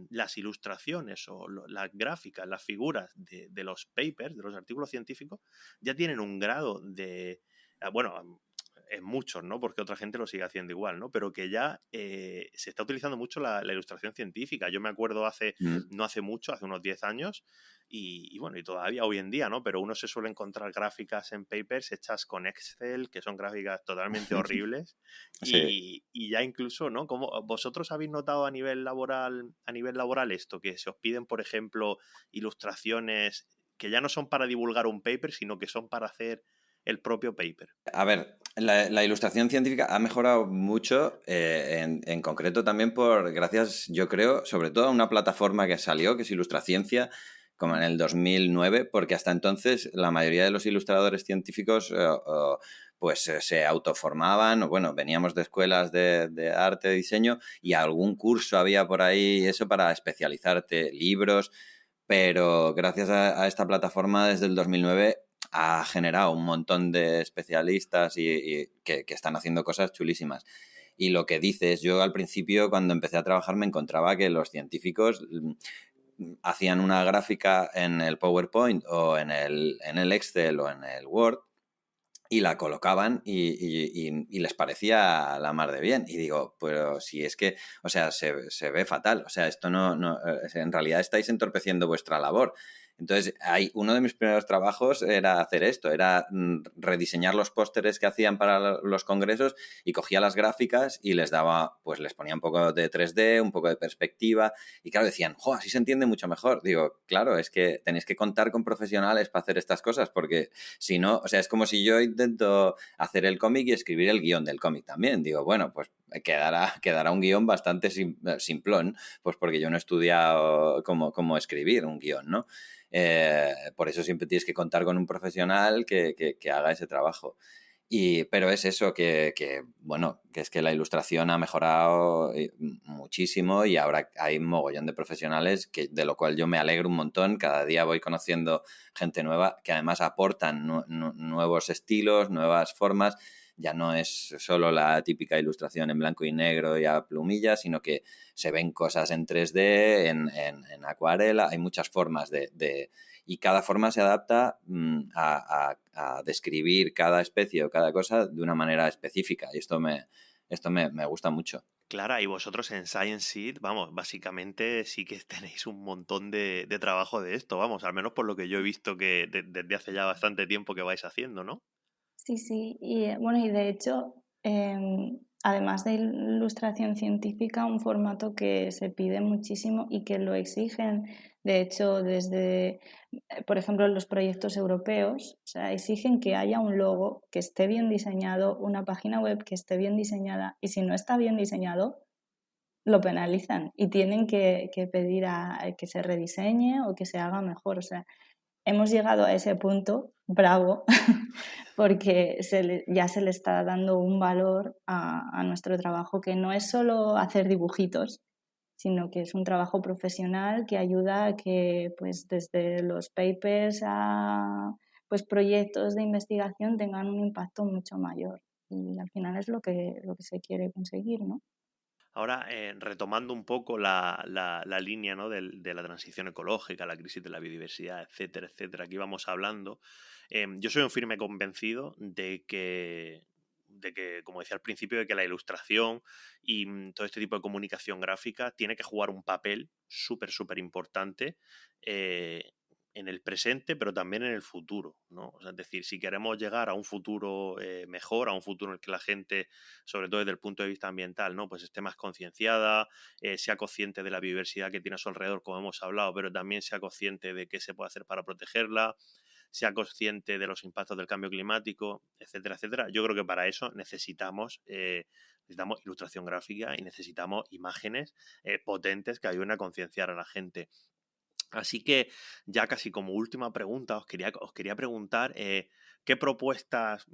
las ilustraciones o las gráficas, las figuras de los papers, de los artículos científicos, ya tienen un grado de, bueno, en muchos, ¿no? Porque otra gente lo sigue haciendo igual, ¿no? Pero que ya se está utilizando mucho la ilustración científica. Yo me acuerdo Mm. no hace mucho, hace unos 10 años, y bueno, y todavía hoy en día, ¿no? Pero uno se suele encontrar gráficas en papers hechas con Excel, que son gráficas totalmente horribles, Sí. y ya incluso, ¿no? Como vosotros habéis notado a nivel laboral esto, que se os piden, por ejemplo, ilustraciones que ya no son para divulgar un paper, sino que son para hacer el propio paper. A ver, la ilustración científica ha mejorado mucho, en concreto también gracias, yo creo, sobre todo a una plataforma que salió, que es Ilustraciencia, como en el 2009, porque hasta entonces la mayoría de los ilustradores científicos pues se autoformaban, o bueno, veníamos de escuelas de arte, de diseño, y algún curso había por ahí, eso para especializarte, libros, pero gracias a esta plataforma desde el 2009 ha generado un montón de especialistas y que están haciendo cosas chulísimas. Y lo que dices, yo al principio cuando empecé a trabajar me encontraba que los científicos hacían una gráfica en el PowerPoint o en el Excel o en el Word y la colocaban y les parecía la mar de bien. Y digo, pero si es que, o sea, se ve fatal. O sea, esto no, en realidad estáis entorpeciendo vuestra labor. Entonces, uno de mis primeros trabajos era hacer esto, era rediseñar los pósteres que hacían para los congresos y cogía las gráficas y les daba, pues les ponía un poco de 3D, un poco de perspectiva y claro, decían, jo, así se entiende mucho mejor. Digo, claro, es que tenéis que contar con profesionales para hacer estas cosas porque si no, o sea, es como si yo intento hacer el cómic y escribir el guión del cómic también. Digo, bueno, pues quedará un guión bastante simplón, pues porque yo no he estudiado cómo escribir un guión, ¿no? Por eso siempre tienes que contar con un profesional que haga ese trabajo. Pero es eso bueno, que es que la ilustración ha mejorado muchísimo y ahora hay un mogollón de profesionales de lo cual yo me alegro un montón. Cada día voy conociendo gente nueva que además aportan nuevos estilos, nuevas formas. Ya no es solo la típica ilustración en blanco y negro y a plumilla, sino que se ven cosas en 3D, en acuarela. Hay muchas formas y cada forma se adapta a describir cada especie o cada cosa de una manera específica. Y esto me gusta mucho. Clara, y vosotros en Science Seed, vamos, básicamente sí que tenéis un montón de trabajo de esto, vamos, al menos por lo que yo he visto que desde hace ya bastante tiempo que vais haciendo, ¿no? Sí, sí, y bueno, y de hecho, además de ilustración científica, un formato que se pide muchísimo y que lo exigen, de hecho, desde, por ejemplo, los proyectos europeos, o sea, exigen que haya un logo que esté bien diseñado, una página web que esté bien diseñada, y si no está bien diseñado, lo penalizan y tienen que pedir a que se rediseñe o que se haga mejor. O sea, hemos llegado a ese punto, bravo, porque ya se le está dando un valor a nuestro trabajo que no es solo hacer dibujitos, sino que es un trabajo profesional que ayuda a que pues desde los papers a pues proyectos de investigación tengan un impacto mucho mayor y al final es lo que se quiere conseguir, ¿no? Ahora, retomando un poco la línea, ¿no? De la transición ecológica, la crisis de la biodiversidad, etcétera, etcétera, aquí vamos hablando. Yo soy un firme convencido de que, como decía al principio, de que la ilustración y todo este tipo de comunicación gráfica tiene que jugar un papel súper, súper importante eh, en el presente, pero también en el futuro, ¿no? O sea, es decir, si queremos llegar a un futuro mejor, a un futuro en el que la gente, sobre todo desde el punto de vista ambiental, ¿no? Pues esté más concienciada, sea consciente de la biodiversidad que tiene a su alrededor, como hemos hablado, pero también sea consciente de qué se puede hacer para protegerla, sea consciente de los impactos del cambio climático, etcétera, etcétera. Yo creo que para eso necesitamos ilustración gráfica y necesitamos imágenes potentes que ayuden a concienciar a la gente. Así que ya casi como última pregunta os quería preguntar ¿qué propuestas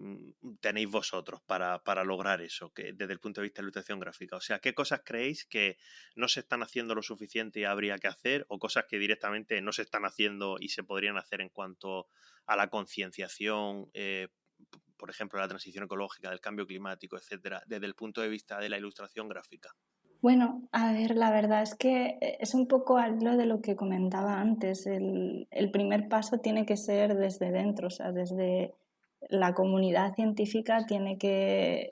tenéis vosotros para lograr eso que, desde el punto de vista de ilustración gráfica? O sea, ¿qué cosas creéis que no se están haciendo lo suficiente y habría que hacer o cosas que directamente no se están haciendo y se podrían hacer en cuanto a la concienciación, por ejemplo, la transición ecológica, del cambio climático, etcétera, desde el punto de vista de la ilustración gráfica? Bueno, a ver, la verdad es que es un poco al hilo de lo que comentaba antes. El primer paso tiene que ser desde dentro, o sea, desde la comunidad científica tiene que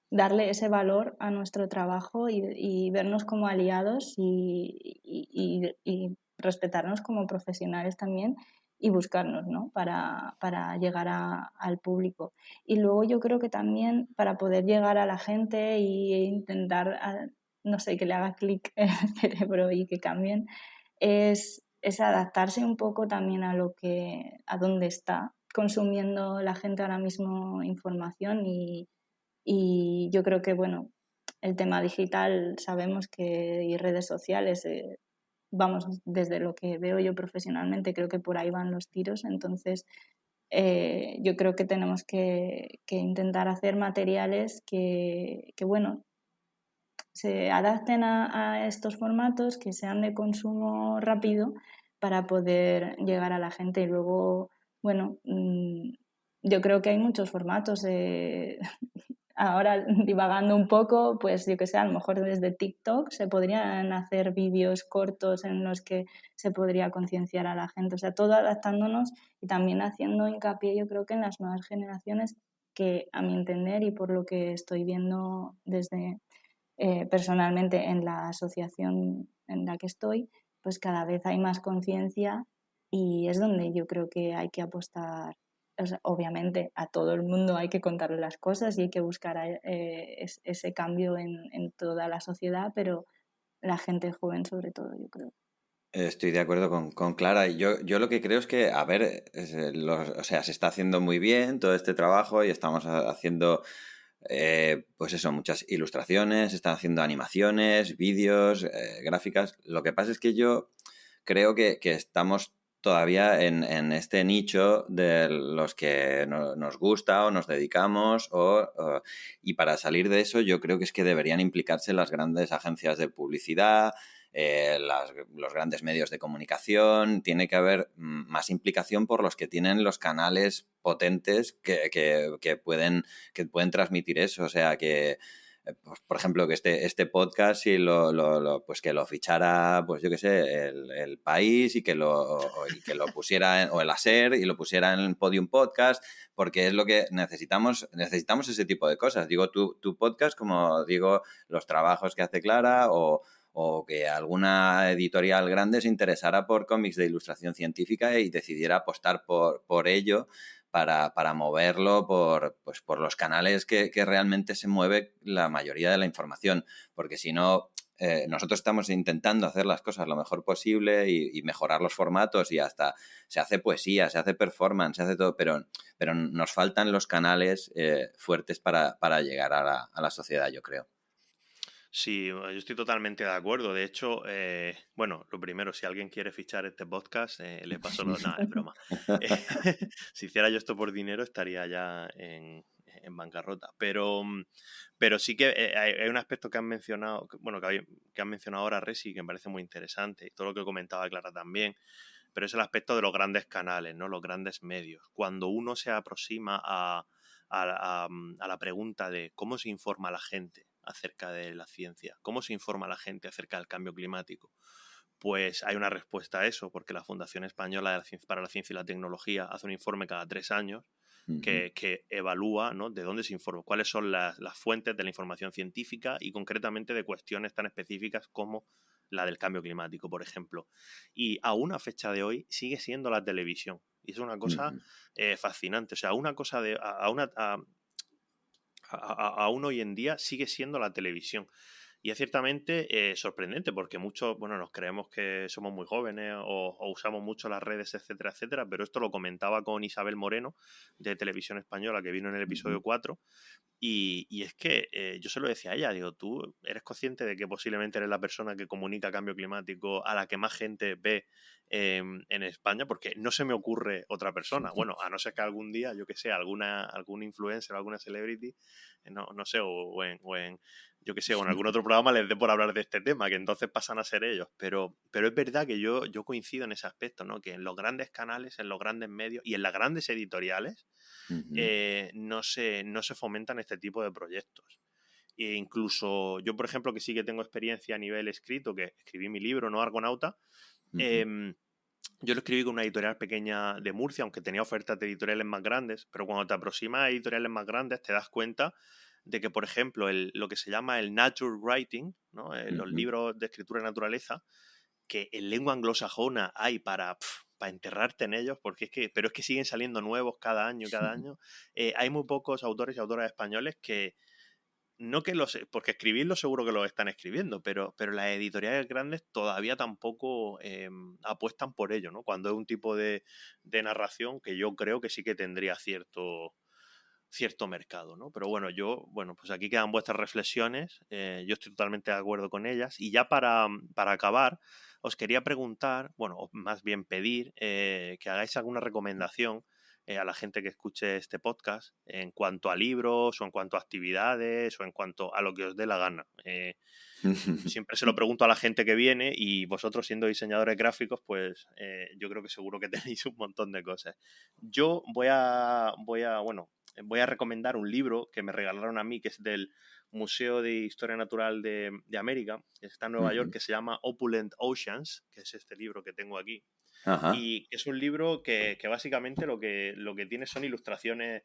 darle ese valor a nuestro trabajo y vernos como aliados y respetarnos como profesionales también y buscarnos, ¿no? para llegar al público. Y luego yo creo que también para poder llegar a la gente e intentar, no sé, que le haga clic el cerebro y que cambien, es adaptarse un poco también a dónde está consumiendo la gente ahora mismo información y yo creo que, bueno, el tema digital sabemos que y redes sociales, vamos, desde lo que veo yo profesionalmente, creo que por ahí van los tiros. Entonces, yo creo que tenemos que intentar hacer materiales que, bueno, se adapten a estos formatos, que sean de consumo rápido para poder llegar a la gente. Y luego, bueno, yo creo que hay muchos formatos. Ahora, divagando un poco, pues yo que sé, a lo mejor desde TikTok se podrían hacer vídeos cortos en los que se podría concienciar a la gente. O sea, todo adaptándonos y también haciendo hincapié, yo creo que en las nuevas generaciones, que a mi entender y por lo que estoy viendo desde personalmente en la asociación en la que estoy, pues cada vez hay más conciencia y es donde yo creo que hay que apostar. O sea, obviamente a todo el mundo hay que contarle las cosas y hay que buscar ese cambio en toda la sociedad, pero la gente joven sobre todo, yo creo. Estoy de acuerdo con Clara. Y yo lo que creo es que, a ver, o sea, se está haciendo muy bien todo este trabajo y estamos haciendo, pues eso, muchas ilustraciones, están haciendo animaciones, vídeos, gráficas. Lo que pasa es que yo creo que estamos todavía en este nicho de los que nos gusta o nos dedicamos y para salir de eso yo creo que es que deberían implicarse las grandes agencias de publicidad, los grandes medios de comunicación. Tiene que haber más implicación por los que tienen los canales potentes que pueden transmitir eso. O sea, que pues, por ejemplo, que este podcast si pues que lo fichara, pues yo qué sé, el País y que lo pusiera o el ASER y lo pusiera en el Podium Podcast, porque es lo que necesitamos ese tipo de cosas. Digo, tu podcast, como digo, los trabajos que hace Clara o que alguna editorial grande se interesara por cómics de ilustración científica y decidiera apostar por ello para moverlo pues por los canales que realmente se mueve la mayoría de la información, porque si no, nosotros estamos intentando hacer las cosas lo mejor posible y mejorar los formatos y hasta se hace poesía, se hace performance, se hace todo, pero nos faltan los canales fuertes para llegar a la sociedad, yo creo. Sí, yo estoy totalmente de acuerdo. De hecho, bueno, lo primero, si alguien quiere fichar este podcast, le paso los... No, es broma. Si hiciera yo esto por dinero, estaría ya en bancarrota. Pero sí que hay un aspecto que han mencionado, bueno, que han mencionado ahora, Resi, que me parece muy interesante, y todo lo que comentaba Clara también, pero es el aspecto de los grandes canales, ¿no? Los grandes medios. Cuando uno se aproxima a la pregunta de cómo se informa la gente acerca de la ciencia, cómo se informa la gente acerca del cambio climático, pues hay una respuesta a eso, porque la Fundación Española para la Ciencia y la Tecnología hace un informe cada 3 años que evalúa, ¿no?, de dónde se informa, cuáles son las fuentes de la información científica y concretamente de cuestiones tan específicas como la del cambio climático, por ejemplo. Y aún a fecha de hoy sigue siendo la televisión. Y es una cosa fascinante. O sea, una cosa aún hoy en día sigue siendo la televisión. Y es ciertamente sorprendente porque muchos, bueno, nos creemos que somos muy jóvenes o usamos mucho las redes, etcétera, etcétera, pero esto lo comentaba con Isabel Moreno de Televisión Española, que vino en el episodio 4, y es que yo se lo decía a ella, digo, tú eres consciente de que posiblemente eres la persona que comunica cambio climático a la que más gente ve en España, porque no se me ocurre otra persona. Bueno, a no ser que algún día, yo que sé, algún influencer, alguna celebrity, no sé, o en yo que sé, o en algún otro programa les dé por hablar de este tema, que entonces pasan a ser ellos. Pero es verdad que yo coincido en ese aspecto, ¿no? Que en los grandes canales, en los grandes medios y en las grandes editoriales no se fomentan este tipo de proyectos. E incluso yo, por ejemplo, que sí que tengo experiencia a nivel escrito, que escribí mi libro, ¿no?, Argonauta, yo lo escribí con una editorial pequeña de Murcia, aunque tenía ofertas de editoriales más grandes, pero cuando te aproximas a editoriales más grandes te das cuenta de que, por ejemplo, lo que se llama el nature writing, ¿no?, los libros de escritura de naturaleza, que en lengua anglosajona hay para enterrarte en ellos, pero es que siguen saliendo nuevos cada año. Hay muy pocos autores y autoras españoles que, no que porque escribirlo seguro que lo están escribiendo, pero las editoriales grandes todavía tampoco apuestan por ello, ¿no? Cuando es un tipo de narración que yo creo que sí que tendría cierto mercado, ¿no? Pero bueno, pues aquí quedan vuestras reflexiones, yo estoy totalmente de acuerdo con ellas, y ya para acabar, os quería preguntar, bueno, o más bien pedir que hagáis alguna recomendación a la gente que escuche este podcast en cuanto a libros o en cuanto a actividades o en cuanto a lo que os dé la gana. Siempre se lo pregunto a la gente que viene y vosotros, siendo diseñadores gráficos, pues yo creo que seguro que tenéis un montón de cosas. Yo voy a recomendar un libro que me regalaron a mí, que es del Museo de Historia Natural de América, que está en Nueva York, que se llama Opulent Oceans, que es este libro que tengo aquí. Y es un libro que básicamente lo que tiene son ilustraciones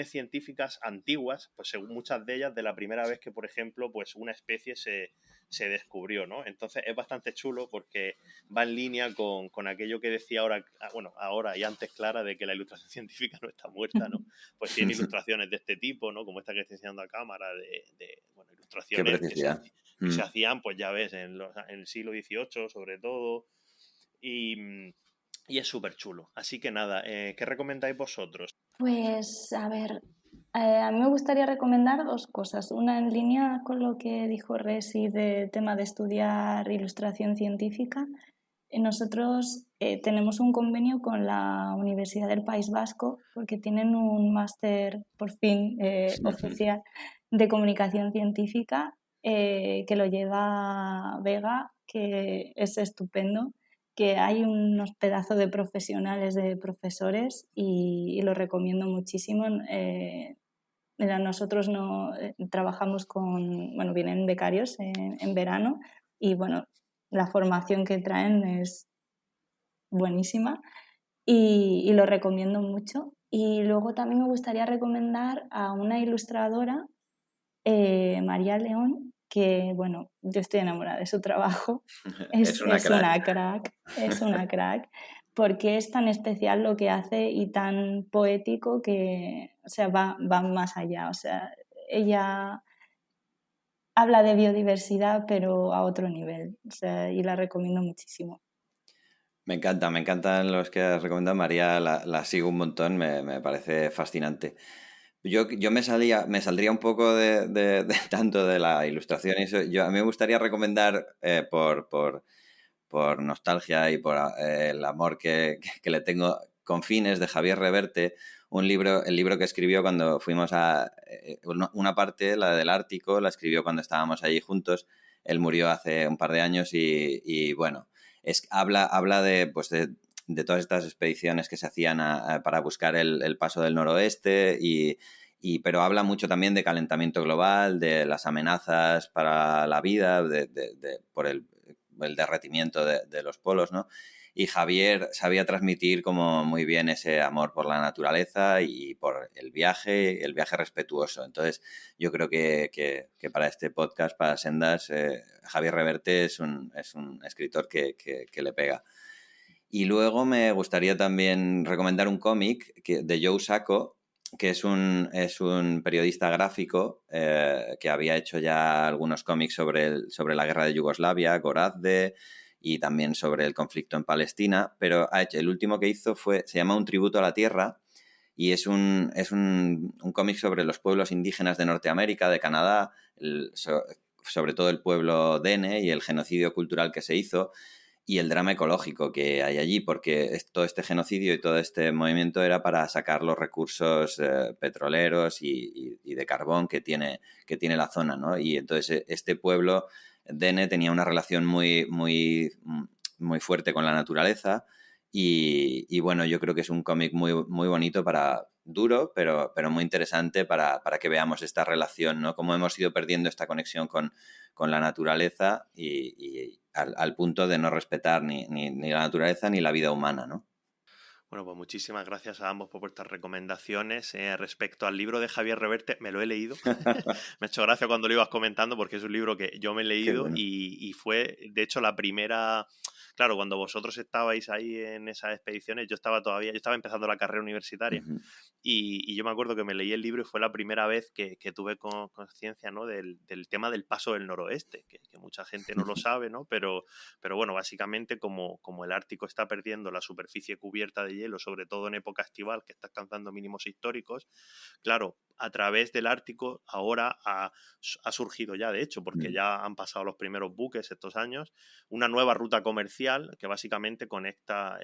científicas antiguas, pues según muchas de ellas de la primera vez que, por ejemplo, pues una especie se descubrió, ¿no? Entonces es bastante chulo porque va en línea con aquello que decía ahora y antes Clara, de que la ilustración científica no está muerta, ¿no? Pues tiene ilustraciones de este tipo, ¿no? Como esta que estoy enseñando a cámara, ilustraciones que se hacían, pues ya ves, en el siglo XVIII sobre todo. Y es súper chulo. Así que nada, ¿qué recomendáis vosotros? Pues a ver, a mí me gustaría recomendar dos cosas. Una en línea con lo que dijo Resi del tema de estudiar ilustración científica. Nosotros tenemos un convenio con la Universidad del País Vasco porque tienen un máster, por fin, oficial de comunicación científica que lo lleva Vega, que es estupendo, que hay unos pedazos de profesionales, de profesores, y lo recomiendo muchísimo. Nosotros trabajamos vienen becarios en verano y bueno, la formación que traen es buenísima y lo recomiendo mucho. Y luego también me gustaría recomendar a una ilustradora, María León, que bueno, yo estoy enamorada de su trabajo. Es una crack, porque es tan especial lo que hace y tan poético que, o sea, va más allá. O sea, ella habla de biodiversidad, pero a otro nivel. O sea, y la recomiendo muchísimo. Me encantan los que has recomendado, María, la sigo un montón, me parece fascinante. Yo me saldría un poco de tanto de la ilustración y eso. A mí me gustaría recomendar por nostalgia y por el amor que le tengo, Confines, de Javier Reverte, el libro que escribió cuando fuimos a una parte, la del Ártico, la escribió cuando estábamos allí juntos. Él murió hace un par de años y bueno, habla de todas estas expediciones que se hacían para buscar el paso del noroeste pero habla mucho también de calentamiento global, de las amenazas para la vida, por el derretimiento de los polos, ¿no? y Javier sabía transmitir como muy bien ese amor por la naturaleza y por el viaje respetuoso. Entonces, yo creo que para este podcast, para Sendas, Javier Reverte es un escritor que le pega. Y luego me gustaría también recomendar un cómic de Joe Sacco, que es un periodista gráfico que había hecho ya algunos cómics sobre la guerra de Yugoslavia, Gorazde, y también sobre el conflicto en Palestina, pero el último que hizo se llama Un tributo a la tierra, y es un cómic sobre los pueblos indígenas de Norteamérica, de Canadá, sobre todo el pueblo Dene y el genocidio cultural que se hizo, y el drama ecológico que hay allí, porque todo este genocidio y todo este movimiento era para sacar los recursos petroleros y de carbón que tiene la zona, ¿no? Y entonces este pueblo Dene tenía una relación muy, muy, muy fuerte con la naturaleza y bueno, yo creo que es un cómic muy, muy bonito duro, pero muy interesante para que veamos esta relación, ¿no? Cómo hemos ido perdiendo esta conexión con la naturaleza y al punto de no respetar ni la naturaleza ni la vida humana, ¿no? Bueno, pues muchísimas gracias a ambos por vuestras recomendaciones. Respecto al libro de Javier Reverte, me lo he leído. Me ha hecho gracia cuando lo ibas comentando porque es un libro que yo me he leído. Bueno. y fue, de hecho, la primera... Claro, cuando vosotros estabais ahí en esas expediciones, yo estaba empezando la carrera universitaria. Uh-huh. Y yo me acuerdo que me leí el libro y fue la primera vez que tuve conciencia, ¿no? del tema del paso del noroeste, que mucha gente no lo sabe, ¿no? Pero bueno, básicamente como el Ártico está perdiendo la superficie cubierta de hielo, sobre todo en época estival, que está alcanzando mínimos históricos, claro, a través del Ártico ahora ha surgido ya, de hecho, porque ya han pasado los primeros buques estos años, una nueva ruta comercial que básicamente conecta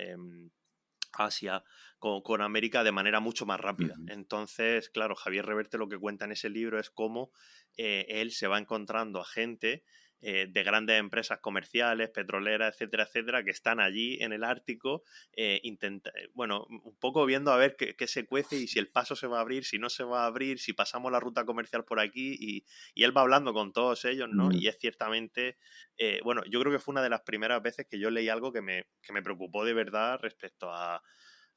Asia con América de manera mucho más rápida. Uh-huh. Entonces, claro, Javier Reverte lo que cuenta en ese libro es cómo él se va encontrando a gente de grandes empresas comerciales, petroleras, etcétera, etcétera, que están allí en el Ártico, un poco viendo a ver qué se cuece y si el paso se va a abrir, si no se va a abrir, si pasamos la ruta comercial por aquí, y él va hablando con todos ellos, ¿no? Y es ciertamente, yo creo que fue una de las primeras veces que yo leí algo que me preocupó de verdad respecto a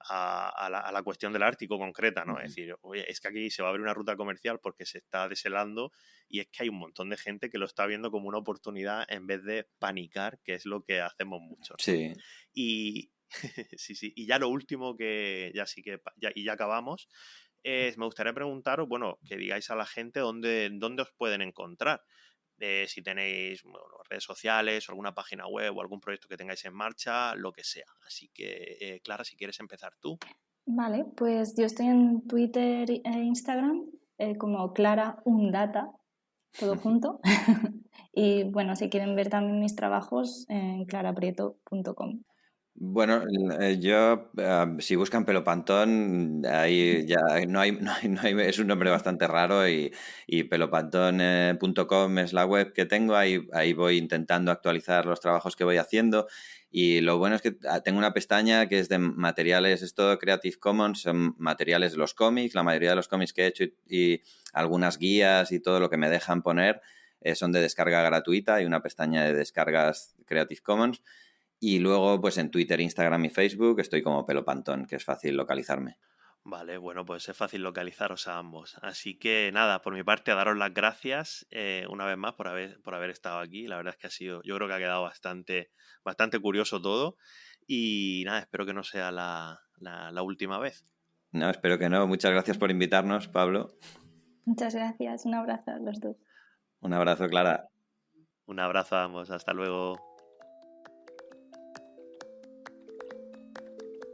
la cuestión del Ártico concreta, ¿no? Uh-huh. Es decir, oye, es que aquí se va a abrir una ruta comercial porque se está deshelando y es que hay un montón de gente que lo está viendo como una oportunidad en vez de panicar, que es lo que hacemos mucho, ¿no? Sí. Y sí. Y ya lo último que ya acabamos, me gustaría preguntaros, bueno, que digáis a la gente dónde os pueden encontrar. Si tenéis redes sociales o alguna página web o algún proyecto que tengáis en marcha, lo que sea. Así que, Clara, si quieres empezar tú. Vale, pues yo estoy en Twitter e Instagram como Clara Undata, todo junto. Y bueno, si quieren ver también mis trabajos, en claraprieto.com. Bueno, yo, si buscan Pelopantón, ahí ya no hay, es un nombre bastante raro y pelopantón.com es la web que tengo, ahí voy intentando actualizar los trabajos que voy haciendo y lo bueno es que tengo una pestaña que es de materiales, es todo Creative Commons, son materiales de los cómics, la mayoría de los cómics que he hecho y algunas guías y todo lo que me dejan poner son de descarga gratuita, hay una pestaña de descargas Creative Commons. Y luego, pues en Twitter, Instagram y Facebook estoy como Pelopantón, que es fácil localizarme. Vale, bueno, pues es fácil localizaros a ambos. Así que nada, por mi parte, a daros las gracias una vez más por haber estado aquí. La verdad es que yo creo que ha quedado bastante curioso todo. Y nada, espero que no sea la última vez. No, espero que no. Muchas gracias por invitarnos, Pablo. Muchas gracias. Un abrazo a los dos. Un abrazo, Clara. Un abrazo a ambos. Hasta luego.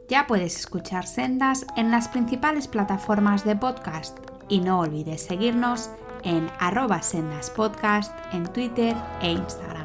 Ya puedes escuchar Sendas en las principales plataformas de podcast y no olvides seguirnos en @sendaspodcast en Twitter e Instagram.